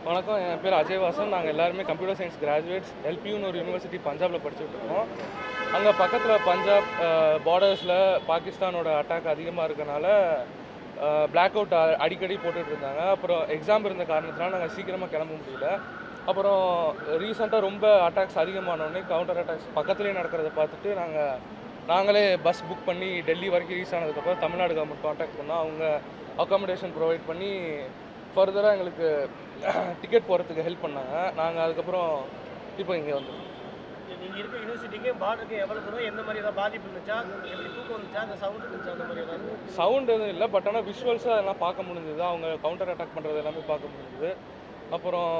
வணக்கம், என் பேர் அஜய் வாசன். நாங்கள் எல்லாருமே கம்ப்யூட்டர் சயின்ஸ் கிராஜுவேட்ஸ். எல்பியூன்னு ஒரு யூனிவர்சிட்டி பஞ்சாபில் படிச்சுட்டு இருக்கோம். அங்கே பக்கத்தில் பஞ்சாப் பார்டர்ஸில் பாகிஸ்தானோட அட்டாக் அதிகமாக இருக்கனால பிளாக் அவுட் அடிக்கடி போட்டுட்டு இருந்தாங்க. அப்புறம் எக்ஸாம் இருந்த காரணத்தினால நாங்கள் சீக்கிரமாக கிளம்ப முடியல. அப்புறம் ரீசெண்டாக ரொம்ப அட்டாக்ஸ் அதிகமானோடனே கவுண்டர் அட்டாக்ஸ் பக்கத்துலேயே நடக்கிறத பார்த்துட்டு நாங்களே பஸ் புக் பண்ணி டெல்லி வரைக்கும் ரீச் ஆனதுக்கப்புறம் தமிழ்நாடு கவர்மெண்ட் காண்டாக்ட் பண்ணோம். அவங்க அக்காமடேஷன் ப்ரொவைட் பண்ணி ஃபர்தராக எங்களுக்கு டிக்கெட் போகிறதுக்கு ஹெல்ப் பண்ணாங்க. நாங்கள் அதுக்கப்புறம் இப்போ இங்கே வந்துடுவோம். நீங்கள் இருக்க யூனிவர்சிட்டிக்கு பார்டருக்கு எவ்வளோ தூரம், எந்த மாதிரி ஏதாவது பாதிப்பு இருந்துச்சா, எப்படி தூக்கம் இருந்துச்சா, அந்த சவுண்ட் இருந்துச்சா, அந்த மாதிரி ஏதாவது? சவுண்ட் எதுவும் இல்லை, பட் ஆனால் விஷுவல்ஸாக அதெல்லாம் பார்க்க முடிஞ்சது. அவங்க கவுண்டர் அட்டாக் பண்ணுறது எல்லாமே பார்க்க முடிஞ்சது. அப்புறம்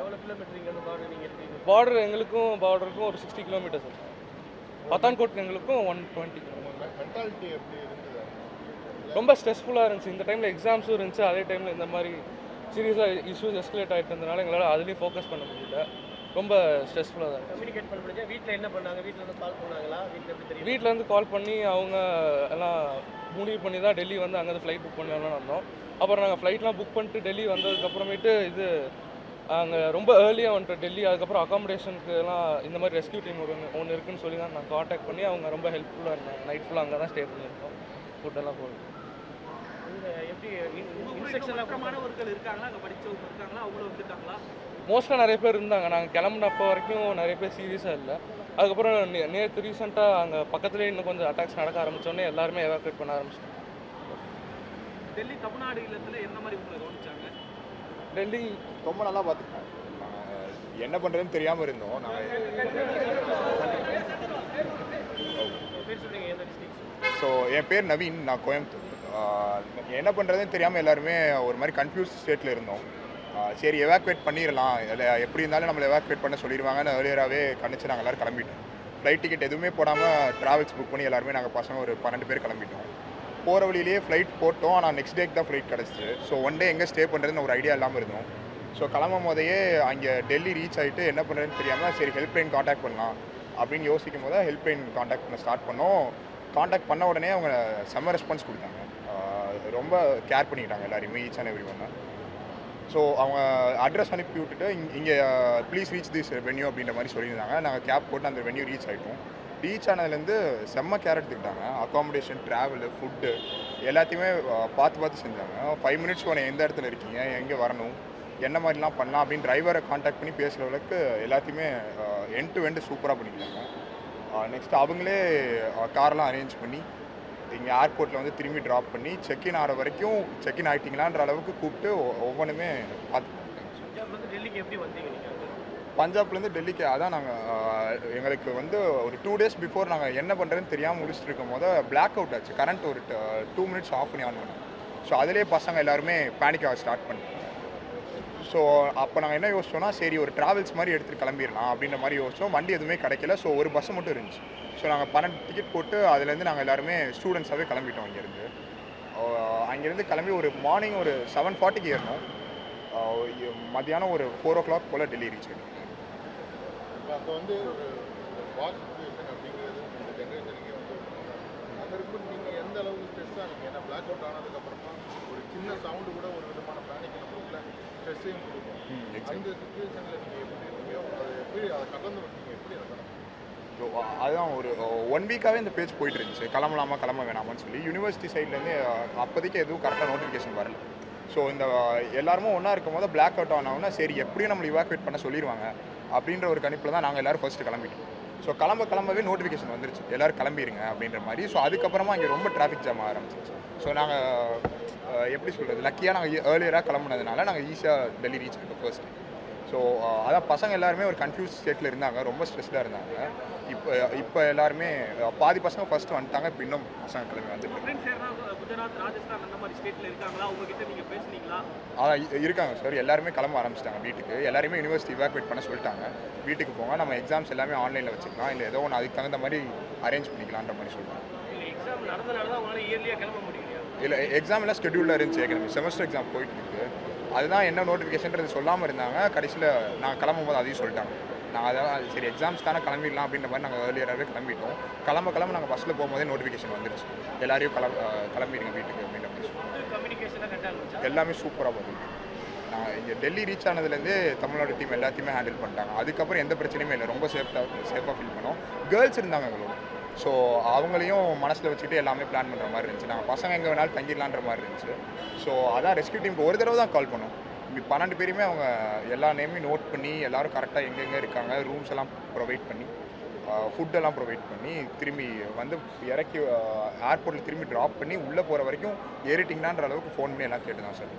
எவ்வளோ கிலோமீட்டர் இங்கே பார்டர் நீங்கள் இருக்கீங்க? பார்டர் எங்களுக்கும் பார்டருக்கும் ஒரு 60 கிலோமீட்டர்ஸ் இருக்கும். பத்தான்கோட் எங்களுக்கும் 120 மென்டாலிட்டி எப்படி இருந்தது? ரொம்ப ஸ்ட்ரெஸ்ஃபுல்லாக இருந்துச்சு. இந்த டைமில் எக்ஸாம்ஸும் இருந்துச்சு. அதே டைமில் இந்த மாதிரி சீரியஸாக இஷ்யூஸ் எஸ்கலேட் ஆகிட்டு இருந்தனால எங்களால் அதுலேயும் ஃபோக்கஸ் பண்ண முடியல. ரொம்ப ஸ்ட்ரெஸ்ஃபுல்லாக தான். கம்யூனிகேட் பண்ண முடிஞ்சா? வீட்டில் என்ன பண்ணாங்க? வீட்டில் இருந்து கால் பண்ணாங்களா? வீட்டில் எப்படி தெரியும்? வீட்டிலேருந்து கால் பண்ணி அவங்க எல்லாம் முடிவு பண்ணி தான் டெல்லி வந்து அங்கேருந்து ஃப்ளைட் புக் பண்ணலாம்னு வந்தோம். அப்புறம் நாங்கள் ஃப்ளைட்லாம் புக் பண்ணிட்டு டெல்லி வந்ததுக்கப்புறமேட்டு அங்கே ரொம்ப ஏர்லியாக வந்துட்டு டெல்லி. அதுக்கப்புறம் அக்காமடேஷனுக்கு எல்லாம் இந்த மாதிரி ரெஸ்கியூ டீம் ஒன்று இருக்குன்னு சொல்லி தான் நான் காண்டாக்ட் பண்ணி அவங்க ரொம்ப ஹெல்ப்ஃபுல்லாக இருந்தாங்க. நைட் ஃபுல்லாக அங்கே தான் ஸ்டே பண்ணியிருக்கோம். ஃபுட்டெல்லாம் போடுது. இந்த எப்படி இன்ஸ்ட்ரக்ஷன்லாம் மாணவர்கள் இருக்காங்களா, அங்கே படித்தவங்க இருக்காங்களா, அவங்களும் வந்துட்டாங்களா? மோஸ்ட்டாக நிறைய பேர் இருந்தாங்க. நாங்கள் கிளம்புனப்போ வரைக்கும் நிறைய பேர் சீரியஸாக இல்லை. அதுக்கப்புறம் நேற்று ரீசெண்டாக அங்கே பக்கத்துலேயே இன்னும் கொஞ்சம் அட்டாக்ஸ் நடக்க ஆரம்பித்தோடனே எல்லாருமே எவாக்குவேட் பண்ண ஆரம்பிச்சிட்டோம். டெல்லி தமிழ்நாடு இல்லத்தில் என்ன மாதிரி உங்களை கவனிச்சாங்க? டெல்லி ரொம்ப நல்லா பார்த்துருக்காங்க. என்ன பண்ணுறதுன்னு தெரியாமல் இருந்தோம். பேர் சொல்லுங்கள், எந்த டிஸ்ட்ரிக்ட்? ஸோ என் பேர் நவீன், நான் கோயம்புத்தூர். என்ன பண்ணுறதுன்னு தெரியாமல் எல்லாருமே ஒரு மாதிரி கன்ஃபியூஸ் ஸ்டேட்டில் இருந்தோம். சரி எவாக்குவேட் பண்ணிடலாம், எப்படி இருந்தாலும் நம்மளை எவாக்குவேட் பண்ண சொல்லிடுவாங்கன்னு ஏர்லியராகவே கணிச்சு நாங்கள் எல்லோரும் கிளம்பிட்டோம். ஃப்ளைட் டிக்கெட் எதுவுமே போடாமல் ட்ராவல்ஸ் புக் பண்ணி எல்லாருமே நாங்கள் பசங்க ஒரு 12 பேர் கிளம்பிட்டோம். போகிற வழியிலேயே ஃப்ளைட் போட்டோம். ஆனால் நெக்ஸ்ட் டேக்கு தான் ஃப்ளைட் கிடச்சிச்சு. ஸோ ஒன் டே எங்கே ஸ்டே பண்ணுறதுன்னு ஒரு ஐடியா இல்லாமல் இருந்தோம். ஸோ கிளம்பும் போதையே அங்கே டெல்லி ரீச் ஆகிட்டு என்ன பண்ணுறதுன்னு தெரியாமல் சரி ஹெல்ப்லைன் காண்டாக்ட் பண்ணலாம் அப்படின்னு யோசிக்கும் போது ஹெல்ப்லைன் காண்டாக்ட் பண்ண ஸ்டார்ட் பண்ணோம். காண்டாக்ட் பண்ண உடனே அவங்க செம்ம ரெஸ்பான்ஸ் கொடுத்தாங்க. ரொம்ப கேர் பண்ணிக்கிட்டாங்க எல்லாரையுமே, ஈச் அண்ட் எவ்ரி ஒன்று. ஸோ அவங்க அட்ரஸ் அனுப்பி விட்டுட்டு இங்கே ப்ளீஸ் ரீச் திஸ் வென்யூ அப்படின்ற மாதிரி சொல்லியிருந்தாங்க. நாங்கள் கேப் போட்டு அந்த வென்யூ ரீச் ஆகிட்டோம். ரீச் ஆனதுலேருந்து செம்ம கேர் எடுத்துக்கிட்டாங்க. அக்காமடேஷன், ட்ராவலு, ஃபுட்டு எல்லாத்தையுமே பார்த்து செஞ்சாங்க. 5 மினிட்ஸ் உடனே எந்த இடத்துல இருக்கீங்க, எங்கே வரணும், என்ன மாதிரிலாம் பண்ணலாம் அப்படின்னு டிரைவரை காண்டாக்ட் பண்ணி பேசுகிற அளவுக்கு எல்லாத்தையுமே எண்ட் டு எண்டு சூப்பராக பண்ணிக்கிட்டாங்க. நெக்ஸ்ட் அவங்களே கார்லாம் அரேஞ்ச் பண்ணி இங்கே ஏர்போர்ட்டில் வந்து திரும்பி ட்ராப் பண்ணி செக்இன் ஆகிற வரைக்கும் செக்இன் ஆகிட்டிங்களான்ற அளவுக்கு கூப்பிட்டு ஒவ்வொன்றுமே பார்த்து. பஞ்சாப்லேருந்து டெல்லிக்கு எப்படி வந்தீங்க நீங்கள்? பஞ்சாப்லேருந்து டெல்லிக்கு அதான் நாங்கள் எங்களுக்கு வந்து ஒரு 2 டேஸ் பிஃபோர் நாங்கள் என்ன பண்ணுறதுன்னு தெரியாமல் முடிச்சுட்டு இருக்கும் போது பிளாக் அவுட் ஆச்சு. கரண்ட் ஒரு 2 மினிட்ஸ் ஆஃப் பண்ணி ஆன் பண்ணோம். ஸோ அதிலே பசங்க எல்லாருமே பேனிக் ஆக ஸ்டார்ட் பண்ணிட்டாங்க. ஸோ அப்போ நாங்கள் என்ன யோசிச்சோன்னா சரி ஒரு ட்ராவல்ஸ் மாதிரி எடுத்துகிட்டு கிளம்பிடலாம் அப்படின்ற மாதிரி யோசிச்சோம். வண்டி எதுவுமே கிடைக்கல. ஸோ ஒரு பஸ் மட்டும் இருந்துச்சு. ஸோ நாங்கள் 12 டிக்கெட் போட்டு அதுலேருந்து நாங்கள் எல்லாருமே ஸ்டூடெண்ட்ஸாகவே கிளம்பிட்டோம். அங்கேருந்து கிளம்பி ஒரு மார்னிங் ஒரு 7:40க்கு ஏறணும். மத்தியானம் ஒரு 4 o'clock போல் டெல்லி ரீச் ஆகிடும். அப்போ வந்து ஒரு வார் சிச்சுவேஷன் அப்படிங்கிறது இந்த ஜென்ரேஷனுக்கே வந்து அந்த இருக்கும். நீங்கள் எந்த அளவுக்கு ஸ்ட்ரெஸ் ஆனீங்க? ஏன்னா பிளாக் அவுட் ஆனதுக்கப்புறமா ஒரு சின்ன சவுண்டு கூட ஒரு விதமான பேனிக் நம்மளுக்குள்ள ஸ்ட்ரெஸ்ஸையும் கொடுக்கும். அந்த சுச்சுவேஷனில் நீங்கள் எப்படி இருந்தீங்க? அதை கடந்து வந்தீங்க? எப்படி அதை கடந்து? ஸோ அதுதான் ஒரு 1 வீக்காகவே இந்த பேஜ் போயிட்டு இருந்துச்சு, கிளம்பலாமா கிளம்ப வேணாமான்னு சொல்லி. யூனிவர்சிட்டி சைட்லேருந்து அப்போதைக்கு எதுவும் கரெக்டாக நோட்டிஃபிகேஷன் வரல. ஸோ இந்த எல்லாருமே ஒன்றா இருக்கும் போது பிளாக் அவுட் ஆனவுன்னா சரி எப்படியும் நம்மளை இவாக்குவேட் பண்ண சொல்லிடுவாங்க அப்படின்ற ஒரு கணிப்பில் தான் நாங்கள் எல்லோரும் ஃபஸ்ட்டு கிளம்பிட்டோம். ஸோ கிளம்பவே நோட்டிஃபிகேஷன் வந்துருச்சு, எல்லோரும் கிளம்பிடுங்க அப்படின்ற மாதிரி. ஸோ அதுக்கப்புறமா இங்கே ரொம்ப டிராஃபிக் ஜாம் ஆரம்பிச்சிச்சு. ஸோ நாங்கள் எப்படி சொல்கிறது, லக்கியாக நாங்கள் ஏர்லியராக கிளம்புனதுனால நாங்கள் ஈஸியாக டெல்லி ரீச் ஆகிட்டோம் ஃபர்ஸ்ட். ஸோ அதான் பசங்க எல்லாருமே ஒரு கன்ஃபியூஸ் ஸ்டேட்டில் இருந்தாங்க, ரொம்ப ஸ்ட்ரெஸ்டாக இருந்தாங்க. இப்போ எல்லாருமே பாதி பசங்க ஃபர்ஸ்ட் வந்துட்டாங்க. இப்போ இன்னும் பசங்க கிளம்பி வந்துட்டு குஜராத், ராஜஸ்தான் அந்த மாதிரி ஸ்டேட்டில் இருக்காங்களா? உங்ககிட்ட நீங்கள் பேசுனீங்களா? அதான் இருக்காங்க சார். எல்லாருமே கிளம்ப ஆரம்பிச்சிட்டாங்க வீட்டுக்கு. எல்லாருமே யூனிவர்சிட்டி இவாக்குவேட் பண்ண சொல்லிட்டாங்க. வீட்டுக்கு போங்க, நம்ம எக்ஸாம்ஸ் எல்லாமே ஆன்லைனில் வச்சுக்கலாம், இல்லை ஏதோ ஒன்று அதுக்கு தகுந்த மாதிரி அரேஞ்ச் பண்ணிக்கலான்ற மாதிரி சொல்லுவாங்க. எக்ஸாம் நடந்தனால தான் உங்களால் இயர்லியாக கிளம்ப முடியலையா? இல்லை, எக்ஸாம் எல்லாம் ஸ்கெடியூலில் இருந்துச்சு. ஏற்கனவே செமஸ்டர் எக்ஸாம் போயிட்டு இருக்கு. அதுதான் என்ன நோட்டிஃபிகேஷன்றது சொல்லாமல் இருந்தாங்க. கடைசியில் நாங்கள் கிளம்பும் போது அதையும் சொல்லிட்டாங்க. நாங்கள் அதான் சரி எக்ஸாம்ஸ் தானே கிளம்பிடலாம் அப்படின்ற மாதிரி நாங்கள் ஏர்லியராகவே கிளம்பிட்டோம். கிளம்ப நாங்கள் பஸ்ஸில் போகும்போதே நோட்டிஃபிகேஷன் வந்துருச்சு, எல்லாரையும் கிளம்பிடுங்க வீட்டுக்கு அப்படின்ற மாதிரி. கம்யூனிகேஷனாக கரெக்டாக இருந்துச்சு, எல்லாமே சூப்பராக போகுது. நான் இங்கே டெல்லி ரீச் ஆனதுலேருந்து தமிழ்நாடு டீம் எல்லாத்தையுமே ஹேண்டில் பண்ணிட்டாங்க. அதுக்கப்புறம் எந்த பிரச்சனையுமே இல்லை, ரொம்ப சேஃபாக ஃபீல் பண்ணோம். கேர்ள்ஸ் இருந்தாங்க எங்களோட, ஸோ அவங்களையும் மனசில் வச்சுட்டு எல்லாமே பிளான் பண்ணுற மாதிரி இருந்துச்சு. நாங்கள் பசங்க எங்கே வேணாலும் தங்கிடலான்ற மாதிரி இருந்துச்சு. ஸோ அதான் ரெஸ்க்யூ டீமுக்கு ஒரு தடவை தான் கால் பண்ணோம். இப்படி 12 பேருமே அவங்க எல்லா நேமையும் நோட் பண்ணி எல்லோரும் கரெக்டாக எங்கெங்கே இருக்காங்க, ரூம்ஸ் எல்லாம் ப்ரொவைட் பண்ணி ஃபுட்டெல்லாம் ப்ரொவைட் பண்ணி திரும்பி வந்து இறக்கி ஏர்போர்ட்டில் திரும்பி ட்ராப் பண்ணி உள்ளே போகிற வரைக்கும் ஏறிட்டிங்களான்ற அளவுக்கு ஃபோன் பண்ணி எல்லாம் கேட்டு தான் சார்.